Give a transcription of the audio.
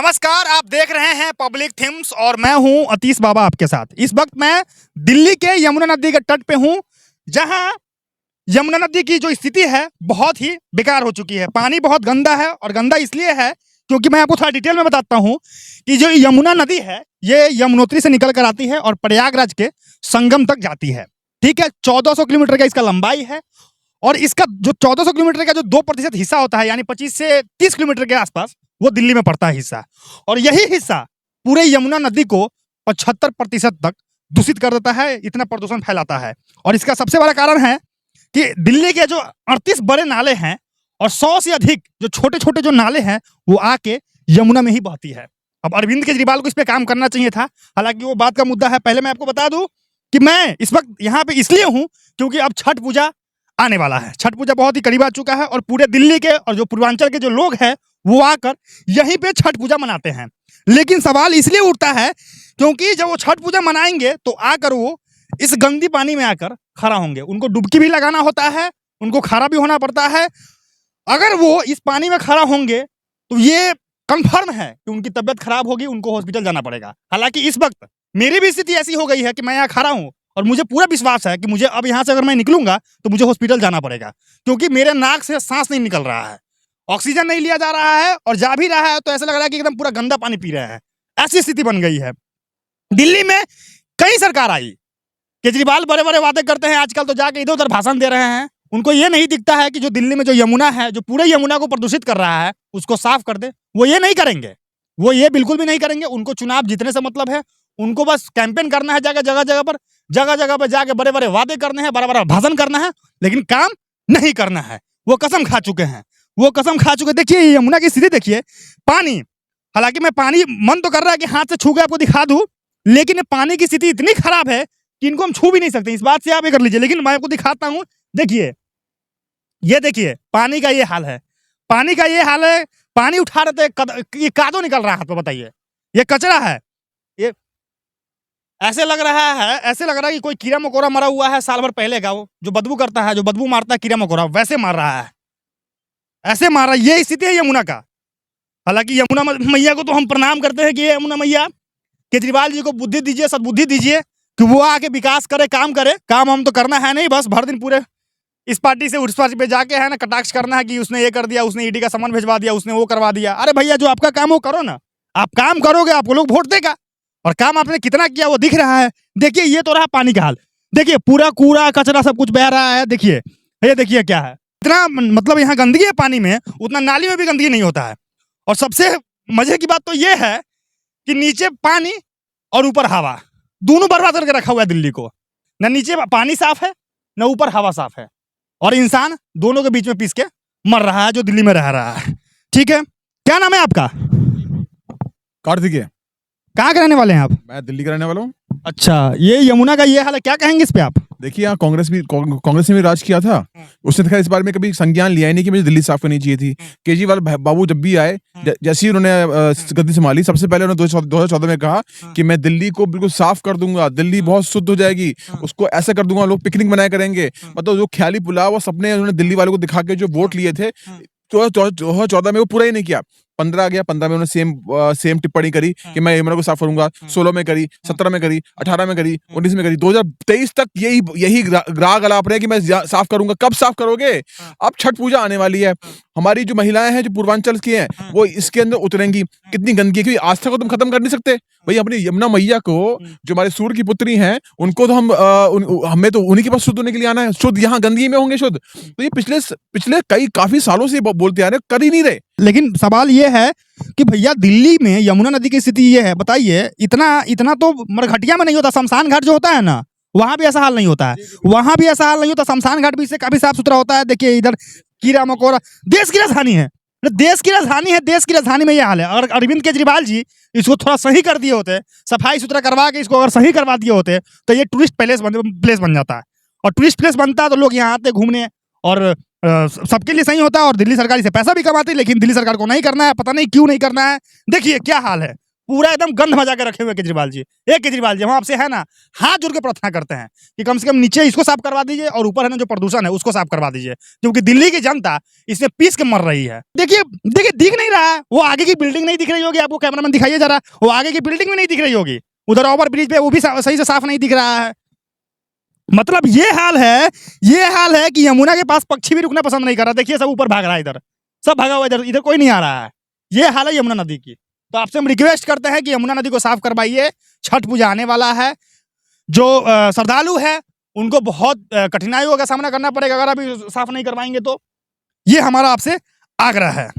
नमस्कार, आप देख रहे हैं पब्लिक थिम्स और मैं हूं अतीश बाबा आपके साथ। इस वक्त मैं दिल्ली के यमुना नदी के तट पे हूं, जहां यमुना नदी की जो स्थिति है बहुत ही बेकार हो चुकी है। पानी बहुत गंदा है और गंदा इसलिए है क्योंकि मैं आपको थोड़ा डिटेल में बताता हूं कि जो यमुना नदी है ये यमुनोत्री से निकल कर आती है और प्रयागराज के संगम तक जाती है। ठीक है, 1400 किलोमीटर का इसका लंबाई है और इसका जो 1400 किलोमीटर का जो 2% हिस्सा होता है, यानी 25 से 30 किलोमीटर के आसपास, वो दिल्ली में पड़ता है हिस्सा। और यही हिस्सा पूरे यमुना नदी को 75% तक दूषित कर देता है, इतना प्रदूषण फैलाता है। और इसका सबसे बड़ा कारण है कि दिल्ली के जो 38 बड़े नाले हैं और 100 से अधिक जो छोटे छोटे जो नाले हैं वो आके यमुना में ही बहती है। अब अरविंद केजरीवाल को इस पे काम करना चाहिए था, हालांकि वो बात का मुद्दा है। पहले मैं आपको बता दूं कि मैं इस वक्त यहाँ पे इसलिए हूँ क्योंकि अब छठ पूजा आने वाला है। छठ पूजा बहुत ही करीब आ चुका है और पूरे दिल्ली के और जो पूर्वांचल के जो लोग हैं वो आकर यहीं पे छठ पूजा मनाते हैं। लेकिन सवाल इसलिए उठता है क्योंकि जब वो छठ पूजा मनाएंगे तो आकर वो इस गंदी पानी में आकर खड़ा होंगे। उनको डुबकी भी लगाना होता है, उनको खड़ा भी होना पड़ता है। अगर वो इस पानी में खड़ा होंगे तो ये कंफर्म है कि उनकी तबीयत खराब होगी, उनको हॉस्पिटल जाना पड़ेगा। हालांकि इस वक्त मेरी भी स्थिति ऐसी हो गई है कि मैं यहाँ खड़ा हूँ और मुझे पूरा विश्वास है कि मुझे अब यहाँ से अगर मैं निकलूंगा तो मुझे हॉस्पिटल जाना पड़ेगा, क्योंकि मेरे नाक से सांस नहीं निकल रहा है, ऑक्सीजन नहीं लिया जा रहा है और जा भी रहा है तो ऐसा लग रहा है कि एकदम पूरा गंदा पानी पी रहे हैं। ऐसी स्थिति बन गई है। दिल्ली में कई सरकार आई, केजरीवाल बड़े बड़े वादे करते हैं, आजकल तो जाके इधर उधर भाषण दे रहे हैं। उनको ये नहीं दिखता है कि जो दिल्ली में जो यमुना है, जो पूरे यमुना को प्रदूषित कर रहा है, उसको साफ कर दे। वो ये नहीं करेंगे, वो ये बिल्कुल भी नहीं करेंगे। उनको चुनाव जीतने से मतलब है, उनको बस कैंपेन करना है, जगह जगह पर जाके बड़े बड़े वादे करने हैं, बड़ा बड़ा भाषण करना है, लेकिन काम नहीं करना है। वो कसम खा चुके हैं, वो कसम खा चुके। देखिए यमुना की स्थिति देखिए, पानी, हालांकि मैं पानी मन तो कर रहा है कि हाथ से छू के आपको दिखा दूं, लेकिन पानी की स्थिति इतनी खराब है कि इनको हम छू भी नहीं सकते। इस बात से आप ये कर लीजिए, लेकिन मैं आपको दिखाता हूं। देखिए, ये देखिए पानी का ये हाल है, पानी का ये हाल है। पानी उठा रहे थे, ये कादो निकल रहा है हाथ पे, बताइए, ये कचरा है। ये ऐसे लग रहा है, ऐसे लग रहा है कि कोई कीड़ा मकोड़ा मरा हुआ है साल भर पहले का, वो जो बदबू करता है, जो बदबू मारता है कीड़ा मकोड़ा, वैसे मार रहा है, ऐसे मार रहा है। ये स्थिति है यमुना का। हालांकि यमुना मैया को तो हम प्रणाम करते हैं कि यमुना मैया, केजरीवाल जी को बुद्धि दीजिए, सद्बुद्धि दीजिए कि वो आके विकास करे, काम करे। काम हम तो करना है नहीं, बस भर दिन पूरे इस पार्टी से उस पार्टी पे जाके है ना कटाक्ष करना है कि उसने ये कर दिया, उसने ईडी का सामान भिजवा दिया, उसने वो करवा दिया। अरे भैया, जो आपका काम वो करो ना। आप काम करोगे आपको लोग वोट देगा, और काम आपने कितना किया वो दिख रहा है। देखिए ये तो रहा पानी का हाल, देखिए पूरा कूड़ा कचरा सब कुछ बह रहा है। देखिए ये देखिए क्या है, इतना मतलब यहाँ गंदगी है पानी में, उतना नाली में भी गंदगी नहीं होता है। और सबसे मजे की बात तो ये है कि नीचे पानी और ऊपर हवा, दोनों बर्बाद करके रखा हुआ है दिल्ली को। न नीचे पानी साफ है, न ऊपर हवा साफ है, और इंसान दोनों के बीच में पीस के मर रहा है जो दिल्ली में रह रहा है। ठीक है, क्या नाम है आपका? कार्तिक है। कहाँ के रहने वाले हैं आप? मैं दिल्ली का रहने वाला हूँ। अच्छा, ये यमुना का ये हाल है, क्या कहेंगे इस पे आप? देखिए, यहाँ कांग्रेस ने भी राज किया था। उसने खैर इस बारे में कभी संज्ञान लिया ही नहीं कि मुझे दिल्ली साफ करनी चाहिए थी। केजरीवाल बाबू जब भी आए, जैसे ही उन्होंने गद्दी संभाली, सबसे पहले उन्होंने 2014 में कहा कि मैं दिल्ली को बिल्कुल साफ कर दूंगा, दिल्ली बहुत शुद्ध हो जाएगी, उसको ऐसा कर दूंगा, लोग पिकनिक मनाया करेंगे। मतलब जो ख्याली पुलाव और सपने उन्होंने दिल्ली वालों को दिखा के जो वोट लिए थे 2014 में, वो पूरा ही नहीं किया। 15 आ गया, 15 में उन्होंने सेम टिप्पणी करी कि मैं यमुना को साफ करूंगा। 16 में करी, 17 में करी, 18 में करी, 19 में करी, 2023 तक यही राग अलाप रहे कि मैं साफ करूंगा। कब साफ करोगे? अब छठ पूजा आने वाली है, हमारी जो महिलाएं हैं जो पूर्वांचल की हैं वो इसके अंदर उतरेंगी। कितनी गंदगी है, क्योंकि आस्था को तुम खत्म कर नहीं सकते भाई। अपनी यमुना मैया को, जो हमारे सूर्य की पुत्री हैं, उनको तो हमें तो उन्हीं के पास शुद्ध होने के लिए आना है। शुद्ध यहाँ गंदगी में होंगे शुद्ध, तो ये पिछले काफी सालों से बोलते आ रहे, कर ही नहीं रहे। लेकिन सवाल ये है कि भैया दिल्ली में यमुना नदी की स्थिति ये है, बताइए, इतना तो मरघटिया में नहीं होता। शमशान घाट जो होता है ना, वहां भी ऐसा हाल नहीं होता है, वहां भी ऐसा हाल नहीं होता। शमशान घाट भी इससे काफी साफ सुथरा होता है। देखिए इधर कीड़ा मकोड़ा, देश की राजधानी है, देश की राजधानी है, देश की राजधानी में ये हाल है। और अरविंद केजरीवाल जी इसको थोड़ा सही कर दिए होते, सफाई सुथरा करवा के इसको अगर सही करवा दिए होते तो ये टूरिस्ट प्लेस बन जाता है। और टूरिस्ट प्लेस बनता है तो लोग यहाँ आते घूमने, और सबके लिए सही होता है। और दिल्ली सरकार इसे पैसा भी कमाती है, लेकिन दिल्ली सरकार को नहीं करना है, पता नहीं क्यों नहीं करना है। देखिए क्या हाल है, पूरा एकदम गंध बजा के रखे हुए केजरीवाल जी। केजरीवाल जी, हम आपसे है ना हाथ जोड़ के प्रार्थना करते हैं कि कम से कम नीचे इसको साफ करवा दीजिए और ऊपर है ना जो प्रदूषण है उसको साफ करवा दीजिए, क्योंकि दिल्ली की जनता इसमें पीस के मर रही है। देखिए देखिए, दिख नहीं रहा है, वो आगे की बिल्डिंग नहीं दिख रही होगी आपको, कैमरामैन दिखाइए जरा, वो आगे की बिल्डिंग भी नहीं दिख रही होगी, उधर ओवर ब्रिज पे वो भी सही से साफ नहीं दिख रहा है। मतलब ये हाल है कि यमुना के पास पक्षी भी रुकना पसंद नहीं कर रहा। देखिए सब ऊपर भाग रहा है, इधर सब भागा हुआ, इधर कोई नहीं आ रहा है। ये हाल है यमुना नदी की। तो आपसे हम रिक्वेस्ट करते हैं कि यमुना नदी को साफ करवाइए। छठ पूजा आने वाला है, जो श्रद्धालु है उनको बहुत कठिनाइयों का सामना करना पड़ेगा अगर अभी साफ नहीं करवाएंगे तो। ये हमारा आपसे आग्रह है।